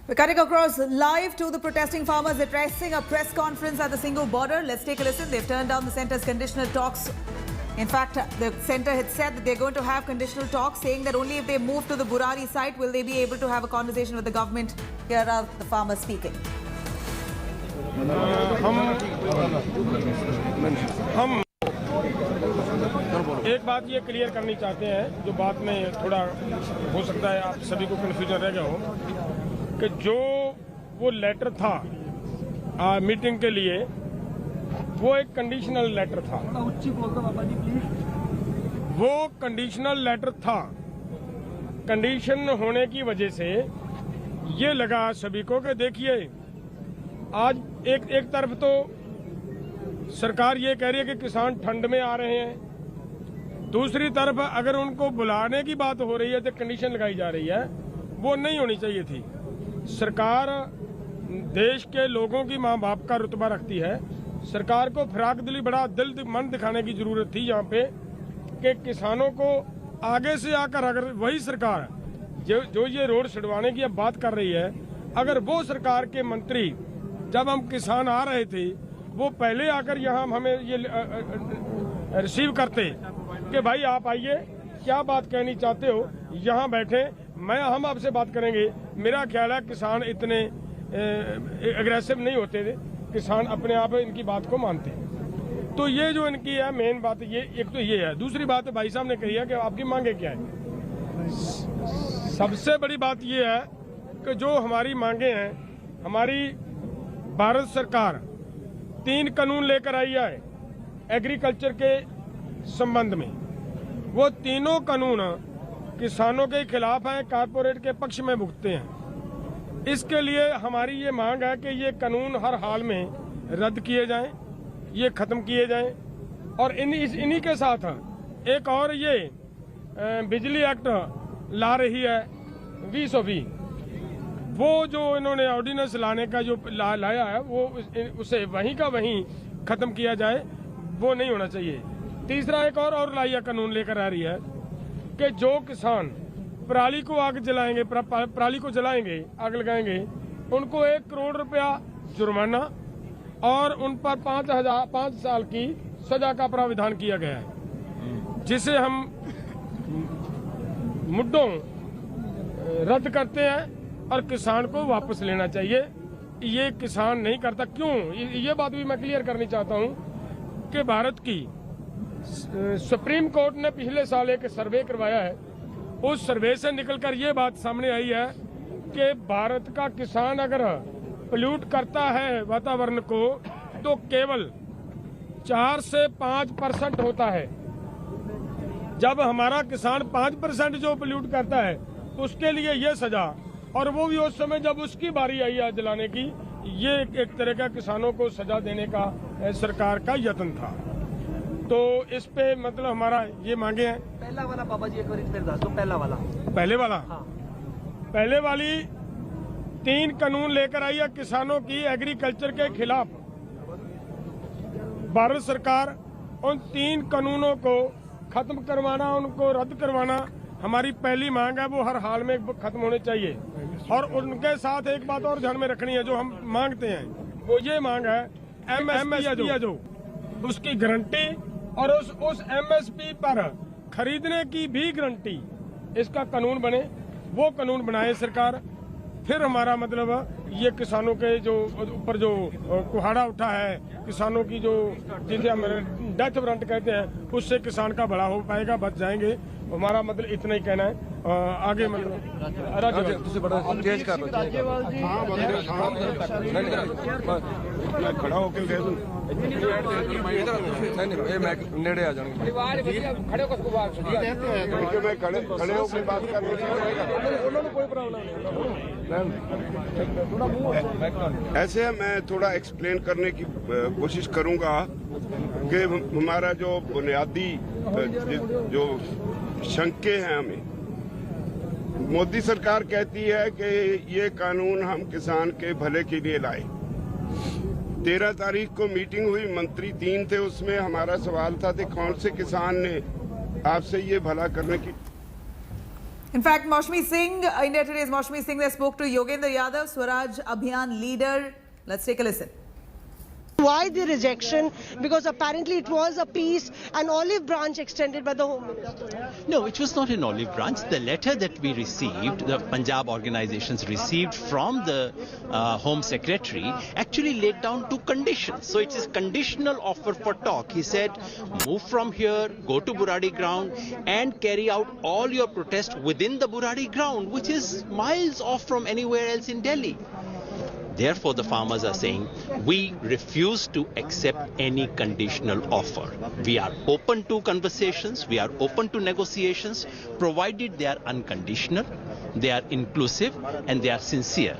We're cutting across live to the protesting farmers addressing a press conference at the Singhu border. Let's take a listen. They've turned down the centre's conditional talks. In fact, the centre had said that they're going to have conditional talks, saying that only if they move to the Burari site will they be able to have a conversation with the government. Here are the farmers speaking. हम एक बात ये clear करनी चाहते हैं, जो बात में थोड़ा हो सकता है आप सभी को कन्फ्यूजन रह गया हो, कि जो वो लेटर था मीटिंग के लिए, वो एक कंडीशनल लेटर था। वो कंडीशनल लेटर था। कंडीशन होने की वजह से ये लगा सभी को कि देखिए, आज एक तरफ तो सरकार ये कह रही है कि किसान ठंड में आ रहे हैं, दूसरी तरफ अगर उनको बुलाने की बात हो रही है तो कंडीशन लगाई जा रही है, वो नहीं होनी चाहिए थी। सरकार देश के लोगों की माँ बाप का रुतबा रखती है। सरकार को फराक दिली बड़ा दिल मन दिखाने की जरूरत थी यहाँ पे, कि किसानों को आगे से आकर, अगर वही सरकार जो ये रोड छुड़वाने की अब बात कर रही है, अगर वो सरकार के मंत्री जब हम किसान आ रहे थे वो पहले आकर यहाँ हमें ये रिसीव करते कि भाई आप आइए, क्या बात कहनी चाहते हो, यहाँ बैठे, हम आपसे बात करेंगे। मेरा ख्याल है किसान इतने एग्रेसिव नहीं होते थे, किसान अपने आप इनकी बात को मानते। तो ये जो इनकी है मेन बात, ये एक तो ये है। दूसरी बात भाई साहब ने कही है कि आपकी मांगे क्या है। सबसे बड़ी बात ये है कि जो हमारी मांगे हैं, हमारी भारत सरकार 3 कानून लेकर आई है एग्रीकल्चर के संबंध में। वो तीनों कानून किसानों के खिलाफ हैं, कारपोरेट के पक्ष में भुगतते हैं। इसके लिए हमारी ये मांग है कि ये कानून हर हाल में रद्द किए जाएं, ये खत्म किए जाएं। और इन्हीं के साथ एक और ये बिजली एक्ट ला रही है 2020, वो जो इन्होंने ऑर्डिनेंस लाने का जो लाया है, वो उसे वहीं का वहीं खत्म किया जाए, वो नहीं होना चाहिए। तीसरा एक और लाइया कानून लेकर आ रही है कि जो किसान पराली को आग जलाएंगे, पराली को जलाएंगे, आग लगाएंगे, उनको 1 करोड़ रुपया जुर्माना और उन पर 5 साल की सजा का प्राविधान किया गया है, जिसे हम मुद्दों रद्द करते हैं और किसान को वापस लेना चाहिए। ये किसान नहीं करता। क्यों? ये बात भी मैं क्लियर करनी चाहता हूँ कि भारत की सुप्रीम कोर्ट ने पिछले साल एक सर्वे करवाया है। उस सर्वे से निकलकर ये बात सामने आई है कि भारत का किसान अगर पोल्यूट करता है वातावरण को, तो केवल 4 से 5% होता है। जब हमारा किसान 5% जो पोल्यूट करता है, उसके लिए ये सजा, और वो भी उस समय जब उसकी बारी आई है जलाने की। ये एक तरह का किसानों को सजा देने का सरकार का यत्न था। तो इस पे मतलब हमारा ये मांगे हैं। पहला वाला बाबा जी एक बार फिर दस दो। पहला वाला हाँ। पहले वाली 3 कानून लेकर आई है किसानों की एग्रीकल्चर के खिलाफ। भारत सरकार उन 3 कानूनों को खत्म करवाना, उनको रद्द करवाना हमारी पहली मांग है। वो हर हाल में खत्म होने चाहिए। और उनके साथ एक बात और ध्यान में रखनी है, जो हम मांगते हैं, वो ये मांग है MSP जो उसकी गारंटी, और उस MSP पर खरीदने की भी गारंटी, इसका कानून बने। वो कानून बनाए सरकार। फिर हमारा मतलब ये किसानों के जो ऊपर जो कुहाड़ा उठा है, किसानों की जो जिसे हम डेथ वारंट कहते हैं, उससे किसान का भला हो पाएगा, बच जाएंगे। हमारा मतलब इतना ही कहना है। आगे मतलब खड़ा होकर कह दूं नेड़े आ जाएंगे, खड़े होकर बात करने कोई प्रॉब्लम नहीं। ऐसे मैं थोड़ा एक्सप्लेन करने की कोशिश करूंगा कि हमारा जो बुनियादी जो शंके हैं, हमें मोदी सरकार कहती है कि ये कानून हम किसान के भले के लिए लाए। 13 तारीख को मीटिंग हुई, मंत्री 3 थे, उसमें हमारा सवाल था कि कौन से किसान ने आपसे ये भला करने की In fact, Maushami Singh, India Today's Maushami Singh, they spoke to Yogendra Yadav, Swaraj Abhiyan leader. Let's take a listen. Why the rejection? Because apparently it was a peace, an olive branch extended by the Home Minister. No, it was not an olive branch. The letter that we received, the Punjab organizations received from the Home Secretary, actually laid down two conditions. So it is conditional offer for talk. He said, move from here, go to Buradi ground and carry out all your protests within the Buradi ground, which is miles off from anywhere else in Delhi. Therefore, the farmers are saying, we refuse to accept any conditional offer. We are open to conversations, we are open to negotiations, provided they are unconditional, they are inclusive, and they are sincere.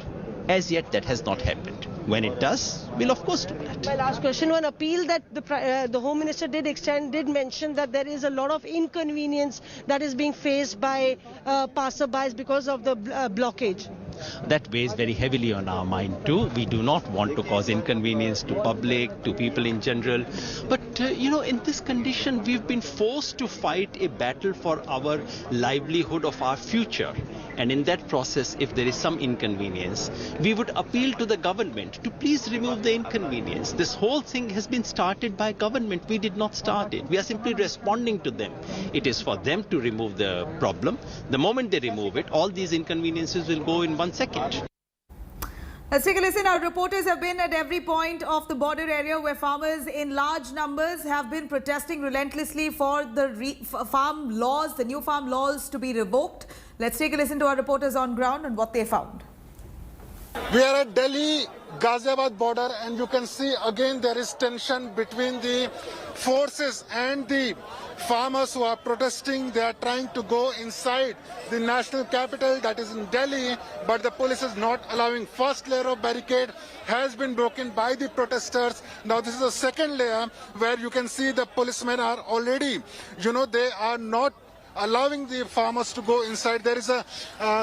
As yet, that has not happened. When it does, we'll of course do that. My last question, one appeal that the Home Minister did mention that there is a lot of inconvenience that is being faced by passerbys because of the blockage. That weighs very heavily on our mind too. We do not want to cause inconvenience to public, to people in general. But in this condition, we've been forced to fight a battle for our livelihood of our future. And in that process, if there is some inconvenience, we would appeal to the government to please remove the inconvenience. This whole thing has been started by government. We did not start it. We are simply responding to them. It is for them to remove the problem. The moment they remove it, all these inconveniences will go in 1 second. Let's take a listen. Our reporters have been at every point of the border area where farmers in large numbers have been protesting relentlessly for the farm laws, the new farm laws to be revoked. Let's take a listen to our reporters on ground and what they found. We are at Delhi Ghaziabad border, and you can see again there is tension between the forces and the farmers who are protesting. They are trying to go inside the national capital, that is in Delhi, but the police is not allowing. First layer of barricade has been broken by the protesters. Now this is the second layer where you can see the policemen are already, they are not allowing the farmers to go inside. There is a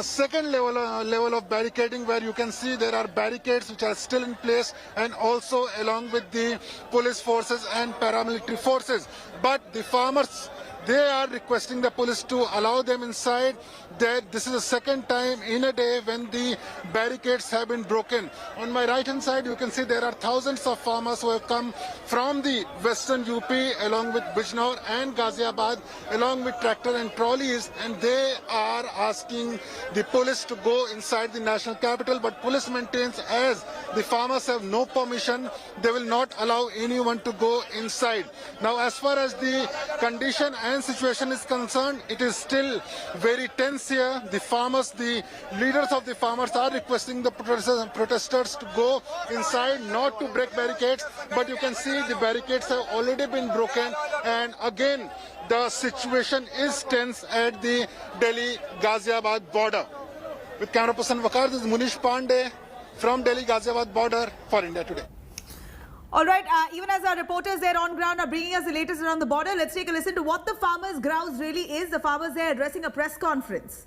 second level of barricading where you can see there are barricades which are still in place, and also along with the police forces and paramilitary forces. But the farmers, they are requesting the police to allow them inside. This is the second time in a day when the barricades have been broken. On my right hand side, you can see there are thousands of farmers who have come from the western UP along with Bijnor and Ghaziabad along with tractor and trolleys, and they are asking the police to go inside the national capital. But police maintains as the farmers have no permission, they will not allow anyone to go inside. Now as far as the condition and situation is concerned, it is still very tense here. The farmers, the leaders of the farmers are requesting the protesters to go inside, not to break barricades, but you can see the barricades have already been broken, and again the situation is tense at the Delhi Ghaziabad border. With camera person Vakar, this is Munish Pandey from Delhi Ghaziabad border for India Today. All right, even as our reporters there on ground are bringing us the latest around the border, let's take a listen to what the farmers' grouse really is. The farmers there addressing a press conference.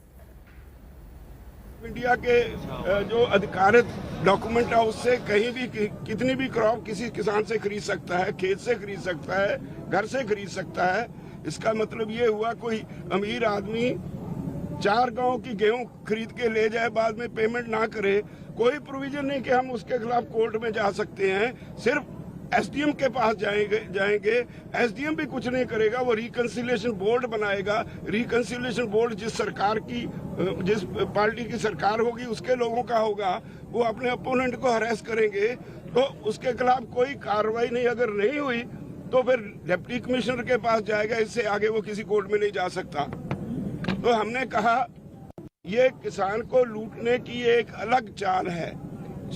India के जो अधिकारित document है उससे कहीं भी कितनी भी crop किसी किसान से खरीद सकता है, खेत से खरीद सकता है, घर से खरीद सकता है। इसका मतलब ये हुआ कोई अमीर आदमी 4 गांव की गेहूं खरीद के ले जाए, बाद में पेमेंट ना करे, कोई प्रोविजन नहीं कि हम उसके खिलाफ कोर्ट में जा सकते हैं। सिर्फ एसडीएम के पास जाएंगे, एसडीएम भी कुछ नहीं करेगा, वो रिकंसिलिएशन बोर्ड बनाएगा। रिकंसिलिएशन बोर्ड जिस पार्टी की सरकार होगी उसके लोगों का होगा, वो अपने अपोनेंट को हरेस करेंगे, तो उसके खिलाफ कोई कार्रवाई नहीं अगर नहीं हुई तो फिर डिप्टी कमिश्नर के पास जाएगा, इससे आगे वो किसी कोर्ट में नहीं जा सकता। तो हमने कहा ये किसान को लूटने की एक अलग चाल है।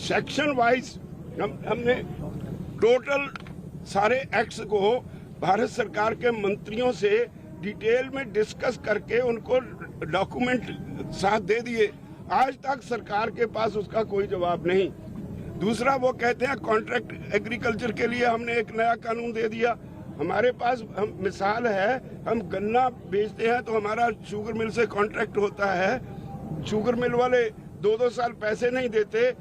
सेक्शन वाइज हमने टोटल सारे एक्ट्स को भारत सरकार के मंत्रियों से डिटेल में डिस्कस करके उनको डॉक्यूमेंट साथ दे दिए। आज तक सरकार के पास उसका कोई जवाब नहीं। दूसरा, वो कहते हैं कॉन्ट्रैक्ट एग्रीकल्चर के लिए हमने एक नया कानून दे दिया। हमारे पास मिसाल है, हम गन्ना बेचते हैं तो हमारा शुगर मिल से कॉन्ट्रैक्ट होता है, शुगर मिल वाले 2-2 साल पैसे नहीं देते,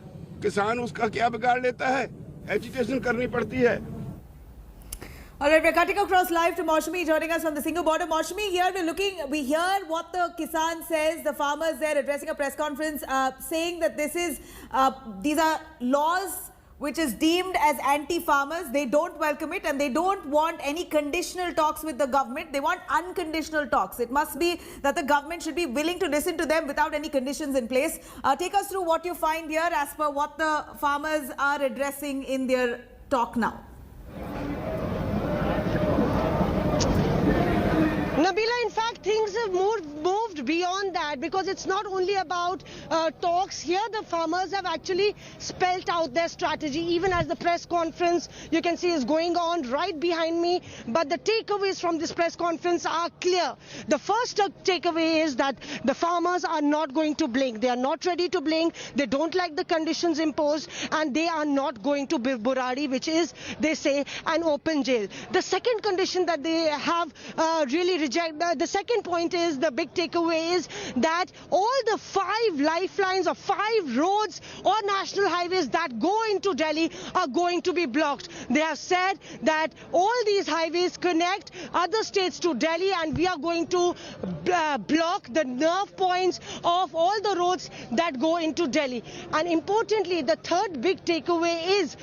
किसान उसका क्या बिगाड़ लेता है, एजुटेशन करनी पड़ती है। All right, we're cutting across live to Maushami joining us on the Singhu border. Maushami, here we hear what the Kisan says, the farmers there addressing a press conference saying that these are laws which is deemed as anti-farmers. They don't welcome it and they don't want any conditional talks with the government. They want unconditional talks. It must be that the government should be willing to listen to them without any conditions in place. Take us through what you find here as per what the farmers are addressing in their talk now. Nabila, in fact, things have moved beyond that, because it's not only about talks. Here the farmers have actually spelt out their strategy, even as the press conference, you can see, is going on right behind me. But the takeaways from this press conference are clear. The first takeaway is that the farmers are not going to blink. They are not ready to blink. They don't like the conditions imposed, and they are not going to Burari, which is, they say, an open jail. The second condition that they have really rejected, the second point is, the big takeaway is that all the 5 lifelines or 5 roads or national highways that go into Delhi are going to be blocked. They have said that all these highways connect other states to Delhi, and we are going to block the nerve points of all the roads that go into Delhi. And importantly, the third big takeaway is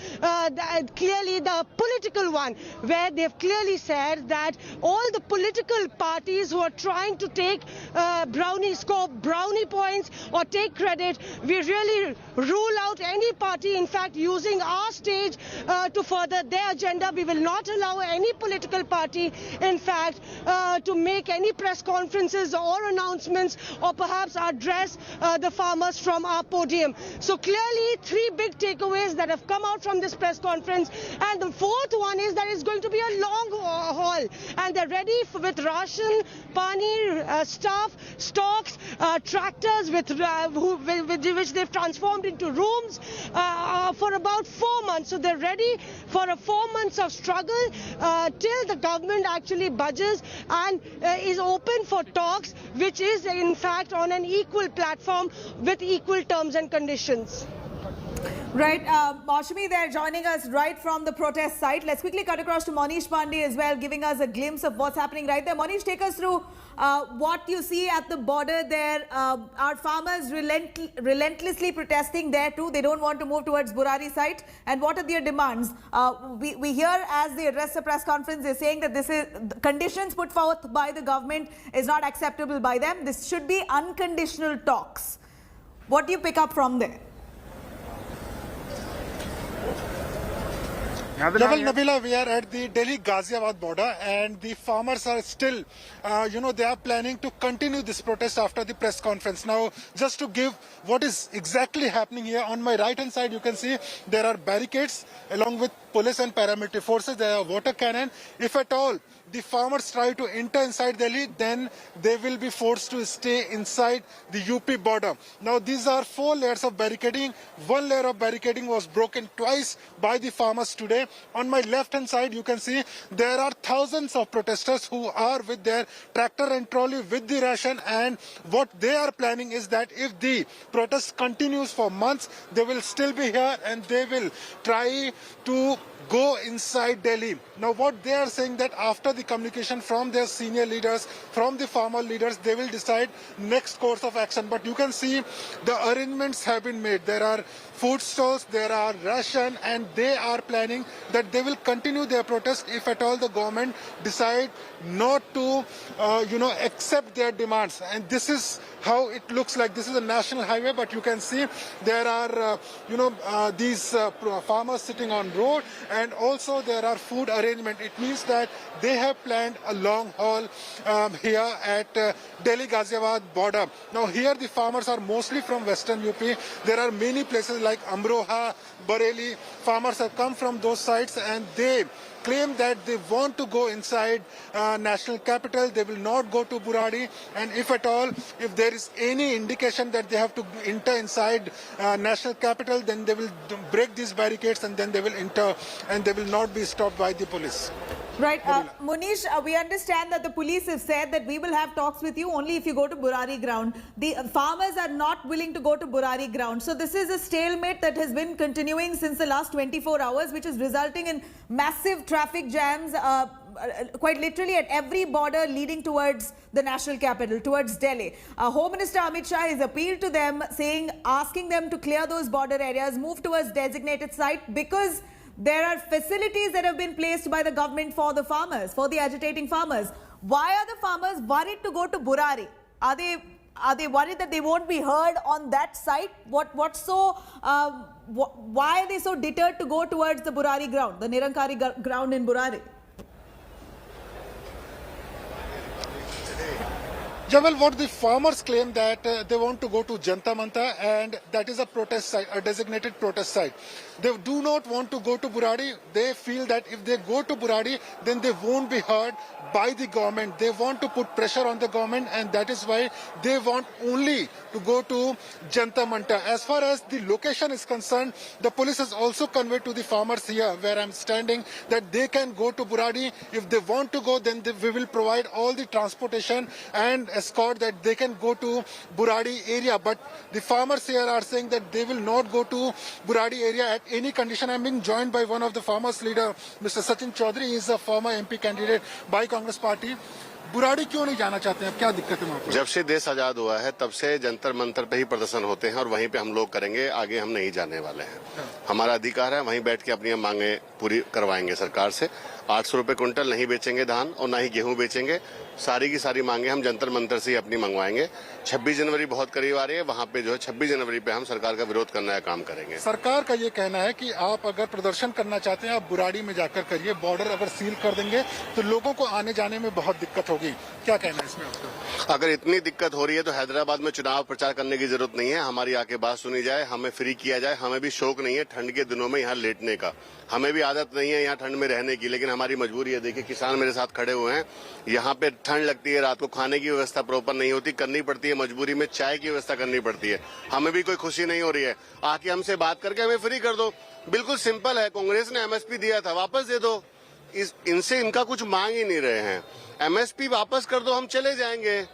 clearly the political one, where they've clearly said that all the political parties who are trying to take brownie points or take credit, we really rule out any party, in fact, using our stage to further their agenda. We will not allow any political party, in fact, to make any press conferences or announcements or perhaps address the farmers from our podium. So clearly 3 big takeaways that have come out from this press conference. And the fourth one is that it's going to be a long haul, and they're ready with ration, pani, stuff, stocks, tractors with which they've transformed into rooms for about 4 months. So they're ready for a 4 months of struggle till the government actually budges and is open for talks, which is in fact on an equal platform with equal terms and conditions. Right, Maushami, they're joining us right from the protest site. Let's quickly cut across to Monish Pandey as well, giving us a glimpse of what's happening right there. Monish, take us through what you see at the border there. Are farmers relentlessly protesting there too? They don't want to move towards Burari site. And what are their demands? We hear as they address the press conference, they're saying that this is conditions put forth by the government is not acceptable by them. This should be unconditional talks. What do you pick up from there? Nabila, we are at the Delhi-Ghaziabad border, and the farmers are still, they are planning to continue this protest after the press conference. Now, just to give what is exactly happening here, on my right-hand side, you can see there are barricades along with police and paramilitary forces. There are water cannon. If at all the farmers try to enter inside Delhi, then they will be forced to stay inside the UP border. Now, these are 4 layers of barricading. 1 layer of barricading was broken twice by the farmers today. On my left-hand side, you can see there are thousands of protesters who are with their tractor and trolley with the ration, and what they are planning is that if the protest continues for months, they will still be here and they will try to go inside Delhi. Now, what they are saying that after the communication from their senior leaders, from the farmer leaders, they will decide next course of action. But you can see the arrangements have been made. There are food stalls, there are ration, and they are planning that they will continue their protest if at all the government decide not to, accept their demands. And this is how it looks like. This is a national highway, but you can see there are, these farmers sitting on road, and also there are food arrangement. It means that they have planned a long haul here at Delhi-Ghaziabad border. Now, here the farmers are mostly from Western UP. There are many places like Amroha, Bareilly. Farmers have come from those sites, and they claim that they want to go inside national capital. They will not go to Burari, and if at all, if there is any indication that they have to enter inside national capital, then they will break these barricades and then they will enter, and they will not be stopped by the police. Right. Munish, we understand that the police have said that we will have talks with you only if you go to Burari ground. The farmers are not willing to go to Burari ground. So this is a stalemate that has been continuing since the last 24 hours, which is resulting in massive traffic jams, quite literally at every border leading towards the national capital, towards Delhi. Home Minister Amit Shah has appealed to them, asking them to clear those border areas, move towards designated site, because there are facilities that have been placed by the government for the farmers, for the agitating farmers. Why are the farmers worried to go to Burari? Are they worried that they won't be heard on that site? Why are they so deterred to go towards the Burari ground, the Nirankari ground in Burari? Jamal, what the farmers claim that they want to go to Janta Manta, and that is a protest site, a designated protest site. They do not want to go to Burari. They feel that if they go to Burari, then they won't be heard by the government. They want to put pressure on the government, and that is why they want only to go to Janta Manta. As far as the location is concerned, the police has also conveyed to the farmers here where I'm standing that they can go to Burari. If they want to go, then we will provide all the transportation and escort that they can go to Burari area. But the farmers here are saying that they will not go to Burari area at any condition. I'm being joined by one of the farmers' leader, Mr. Sachin Chaudhary. He is a former MP candidate by Congress Party. Burari क्यों नहीं जाना चाहते हैं? क्या दिक्कत है वहाँ पे? जब से देश आजाद हुआ है तब से जंतर मंतर पे ही प्रदर्शन होते हैं और वहीं पे हम लोग करेंगे, आगे हम नहीं जाने वाले हैं। हमारा अधिकार है, वहीं बैठ के अपनी मांगे पूरी करवाएंगे सरकार से। 800 रुपए क्विंटल नहीं बेचेंगे धान और ना ही गेहूं बेचेंगे। सारी की सारी मांगे हम जंतर मंतर से ही अपनी मंगवाएंगे। 26 जनवरी बहुत करीब आ रही है, वहाँ पे जो है 26 जनवरी पे हम सरकार का विरोध करने का काम करेंगे। सरकार का ये कहना है कि आप अगर प्रदर्शन करना चाहते हैं, आप बुराड़ी में जाकर करिए। बॉर्डर अगर सील कर देंगे तो लोगों को आने जाने में बहुत दिक्कत होगी। क्या कहना है इसमें आपका? अगर इतनी दिक्कत हो रही है तो हैदराबाद में चुनाव प्रचार करने की जरूरत नहीं है। हमारी आके बात सुनी जाए, हमें फ्री किया जाए। हमें भी शौक नहीं है ठंड के दिनों में यहाँ लेटने का, हमें भी आदत नहीं है यहाँ ठंड में रहने की, लेकिन हमारी मजबूरी है। देखिए किसान मेरे साथ खड़े हुए हैं, यहाँ पे ठंड लगती है, रात को खाने की व्यवस्था प्रॉपर नहीं होती, करनी पड़ती है मजबूरी में, चाय की व्यवस्था करनी पड़ती है। हमें भी कोई खुशी नहीं हो रही है। आके हमसे बात करके हमें फ्री कर दो, बिल्कुल सिंपल है। कांग्रेस ने एमएसपी दिया था, वापस दे दो। इनसे इनका कुछ मांग ही नहीं रहे हैं। एमएसपी वापस कर दो, हम चले जाएंगे।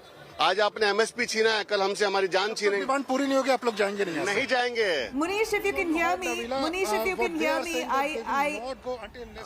आज आपने एमएसपी छीना है, कल हमसे हमारी जान छीनेंगे। डिमांड पूरी नहीं होगी, आप लोग जाएंगे नहीं? नहीं जाएंगे। Munish, if you can hear me,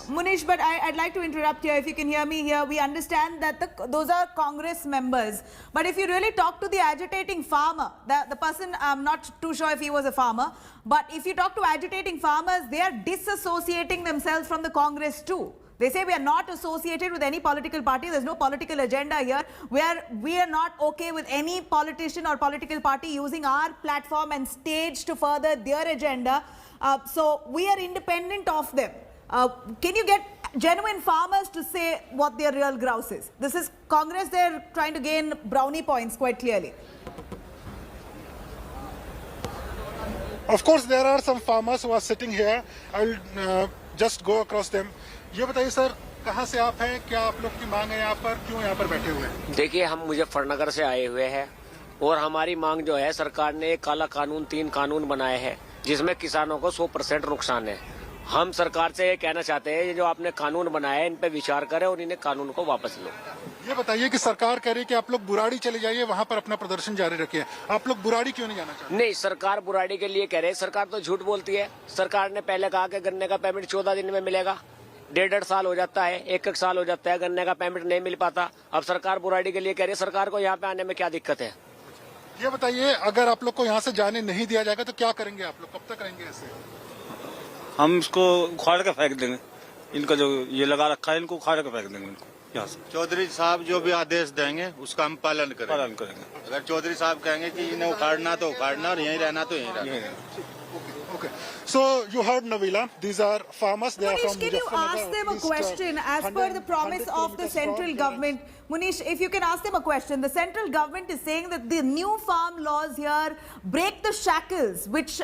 Munish, but I'd like to interrupt here. If you can hear me here, we understand that those are Congress members. But if you really talk to the agitating farmer, the person, I'm not too sure if he was a farmer, but if you talk to agitating farmers, they are disassociating themselves from the Congress too. They say we are not associated with any political party. There's no political agenda here. We are not okay with any politician or political party using our platform and stage to further their agenda. So we are independent of them. Can you get genuine farmers to say what their real grouse is? This is Congress. They're trying to gain brownie points quite clearly. Of course, there are some farmers who are sitting here. I will just go across them. ये बताइए sir, कहाँ से आप हैं? क्या आप लोग की मांग है यहाँ पर? क्यों यहाँ पर बैठे हुए हैं? देखिए, हम मुजफ्फरनगर से आए हुए हैं और हमारी मांग जो है, सरकार ने एक काला कानून 3 कानून बनाए हैं जिसमें किसानों को 100% नुकसान है। हम सरकार से ये कहना चाहते हैं, ये जो आपने कानून बनाए इन पे विचार करें और इन्हें कानून को वापस लो। ये बताइए कि सरकार कह रही है कि आप लोग बुराड़ी चले जाइए, वहाँ पर अपना प्रदर्शन जारी रखिए। आप लोग बुराड़ी क्यों नहीं जाना चाहते? नहीं, सरकार बुराड़ी के लिए कह रहे हैं। सरकार तो झूठ बोलती है। सरकार ने पहले कहा कि गन्ने का पेमेंट 14 दिन में मिलेगा। 1.5 साल हो जाता है, 1 साल हो जाता है, गन्ने का पेमेंट नहीं मिल पाता। अब सरकार बुराड़ी के लिए कह रही है। सरकार को यहाँ पे आने में क्या दिक्कत है? ये बताइए, अगर आप लोग को यहाँ से जाने नहीं दिया जाएगा तो क्या करेंगे आप लोग? कब तक रहेंगे ऐसे? हम इसको उखाड़ के फेंक देंगे। इनका जो ये लगा रखा है, इनको उखाड़ के फेंक देंगे इनको यहाँ से। चौधरी साहब जो भी आदेश देंगे उसका हम पालन करेंगे। अगर चौधरी साहब कहेंगे कि इन्हें उखाड़ना तो उखाड़ना और यहीं रहना तो यहीं रहना। Okay. So you heard Nabila. These are farmers. They are from Munish, can you ask them a question as per the promise of the central government? Munish, if you can ask them a question. The central government is saying that the new farm laws here break the shackles which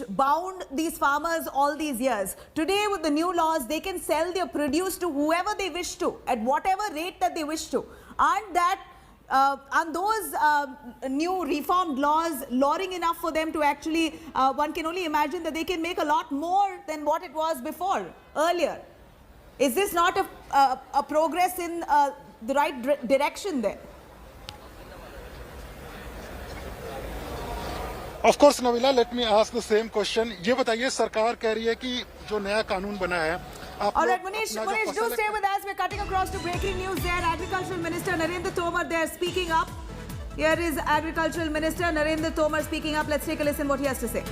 bound these farmers all these years. Today with the new laws, they can sell their produce to whoever they wish to at whatever rate that they wish to. And those new reformed laws luring enough for them to actually, one can only imagine that they can make a lot more than what it was before, earlier. Is this not a progress in the right direction then? Of course, Nabila, let me ask the same question. ये बताइए, सरकार कह रही है कि जो नया कानून बना है, all right, Manish, do stay with us. We're cutting across to breaking news there. Agricultural Minister Narendra Tomar there speaking up. Here is Agricultural Minister Narendra Tomar speaking up. Let's take a listen what he has to say.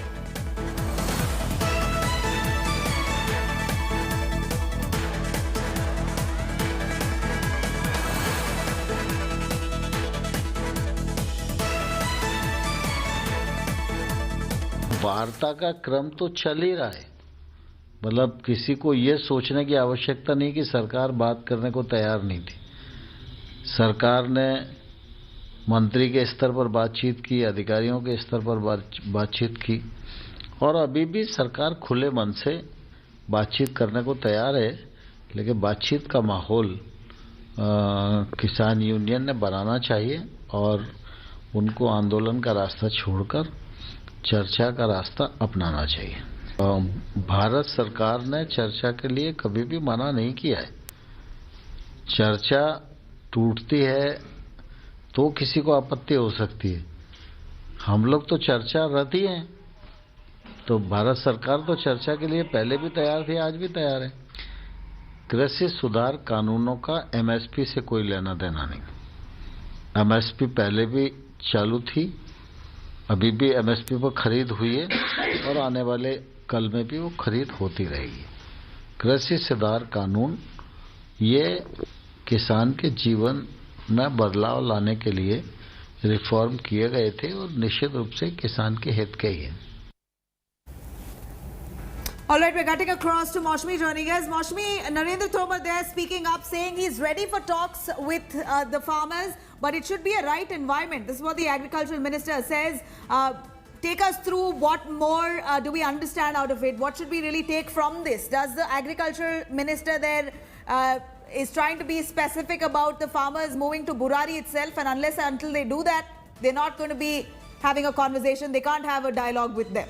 वार्ता का क्रम तो चल ही रहा है। मतलब किसी को ये सोचने की आवश्यकता नहीं कि सरकार बात करने को तैयार नहीं थी। सरकार ने मंत्री के स्तर पर बातचीत की, अधिकारियों के स्तर पर बातचीत की, और अभी भी सरकार खुले मन से बातचीत करने को तैयार है। लेकिन बातचीत का माहौल किसान यूनियन ने बनाना चाहिए और उनको आंदोलन का रास्ता छोड़कर चर्चा का रास्ता अपनाना चाहिए। भारत सरकार ने चर्चा के लिए कभी भी मना नहीं किया है। चर्चा टूटती है तो किसी को आपत्ति हो सकती है। हम लोग तो चर्चा रत ही हैं, तो भारत सरकार तो चर्चा के लिए पहले भी तैयार थी, आज भी तैयार है। कृषि सुधार कानूनों का एमएसपी से कोई लेना देना नहीं। एमएसपी पहले भी चालू थी, अभी भी एमएसपी पर खरीद हुई है और आने वाले कल में भी वो खरीद होती रहेगी। कृषि सुधार कानून ये किसान के जीवन में बदलाव लाने के लिए रिफॉर्म किए गए थे और निश्चित रूप से किसान के हित के ही हैं। All right, we're cutting across to Maushmi joining us. Maushmi, Narendra Tomar there speaking up, saying he's ready for talks with the farmers, but it should be a right environment. This is what the Agricultural Minister says. Take us through what more do we understand out of it? What should we really take from this? Does the Agricultural Minister there is trying to be specific about the farmers moving to Burari itself, and unless and until they do that, they're not going to be having a conversation, they can't have a dialogue with them?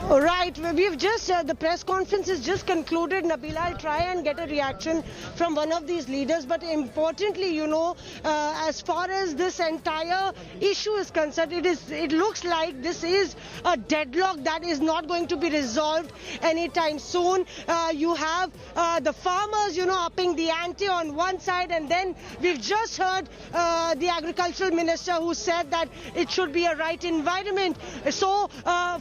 Right, we've just, the press conference is just concluded. Nabila, I'll try and get a reaction from one of these leaders. But importantly, you know, as far as this entire issue is concerned, it looks like this is a deadlock that is not going to be resolved anytime soon. You have the farmers, you know, upping the ante on one side, and then we've just heard the Agricultural Minister who said that it should be a right environment. So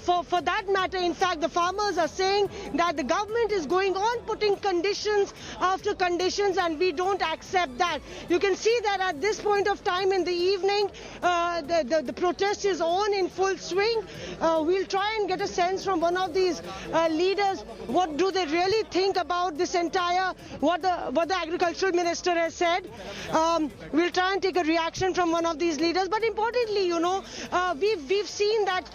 for that matter, in fact, the farmers are saying that the government is going on putting conditions after conditions, and we don't accept that. You can see that at this point of time in the evening, the protest is on in full swing. We'll try and get a sense from one of these leaders. What do they really think about this entire, what the Agricultural Minister has said? We'll try and take a reaction from one of these leaders. But importantly, you know, we've seen that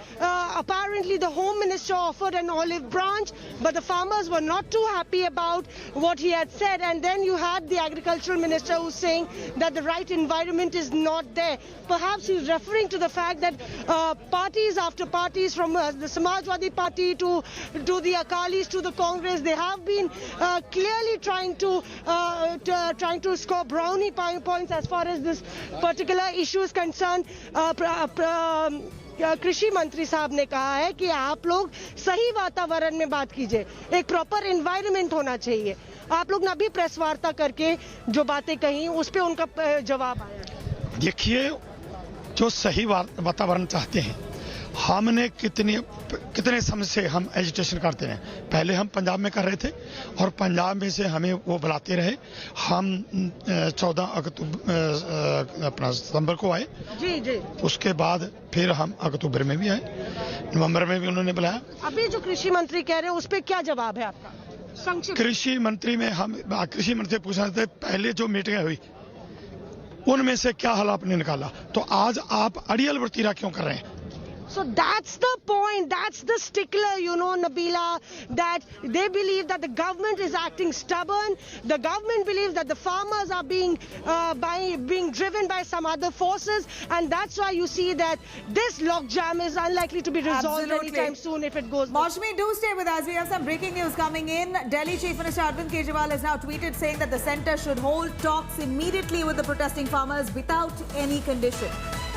apparently the Home Minister offered an olive branch, but the farmers were not too happy about what he had said. And then you had the Agricultural Minister who's saying that the right environment is not there. Perhaps he's referring to the fact that parties after parties, from the Samajwadi Party to the Akalis to the Congress, they have been clearly trying to score brownie points as far as this particular issue is concerned. कृषि मंत्री साहब ने कहा है कि आप लोग सही वातावरण में बात कीजिए, एक प्रॉपर एनवायरनमेंट होना चाहिए। आप लोग ने अभी प्रेस वार्ता करके जो बातें कही उस पे उनका जवाब आया। देखिए, जो सही वातावरण चाहते हैं, हमने कितने समय से हम एजिटेशन करते हैं। पहले हम पंजाब में कर रहे थे और पंजाब में से हमें वो बुलाते रहे। हम 14 अपना सितंबर को आए जी। उसके बाद फिर हम अक्टूबर में भी आए, नवंबर में भी उन्होंने बुलाया। अभी जो कृषि मंत्री कह रहे हैं उस पर क्या जवाब है आपका? कृषि मंत्री में हम कृषि मंत्री पूछना थे, पहले जो मीटिंग हुई उनमें से क्या हल आपने निकाला? तो आज आप अड़ियल वर्तीरा क्यों कर रहे हैं? So that's the point, that's the stickler, you know, Nabila, that they believe that the government is acting stubborn. The government believes that the farmers are being driven by some other forces, and that's why you see that this logjam is unlikely to be resolved anytime soon if it goes. Maushmi, do stay with us. We have some breaking news coming in. Delhi Chief Minister Arvind Kejriwal has now tweeted saying that the centre should hold talks immediately with the protesting farmers without any condition.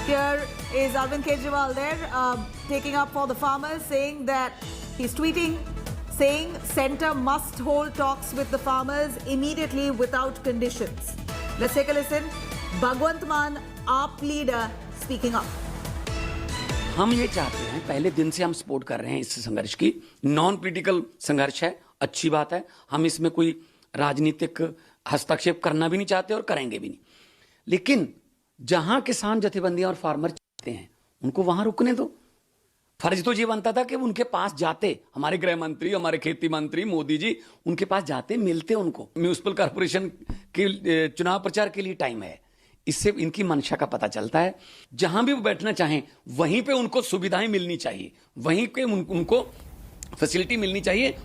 Here is Arvind Kejriwal there taking up for the farmers, saying that he's tweeting saying centre must hold talks with the farmers immediately without conditions. Let's take a listen. Bhagwant Mann, AAP leader, speaking up. हम ये चाहते हैं, पहले दिन से हम support कर रहे हैं इस संघर्ष की। नॉन पॉलिटिकल संघर्ष है, अच्छी बात है। हम इसमें कोई राजनीतिक हस्तक्षेप करना भी नहीं चाहते और करेंगे भी नहीं। लेकिन जहां किसान जथेबंदियां और फार्मर चाहते हैं, उनको वहां रुकने दो। फर्ज तो ये बनता था कि उनके पास जाते, हमारे गृह मंत्री, हमारे खेती मंत्री, मोदी जी उनके पास जाते, मिलते उनको। म्यूनिसिपल कॉर्पोरेशन के चुनाव प्रचार के लिए टाइम है, इससे इनकी मंशा का पता चलता है। जहां भी वो बैठना चाहें, वहीं पे उनको सुविधाएं मिलनी चाहिए, वहीं पे उनको फैसिलिटी मिलनी चाहिए।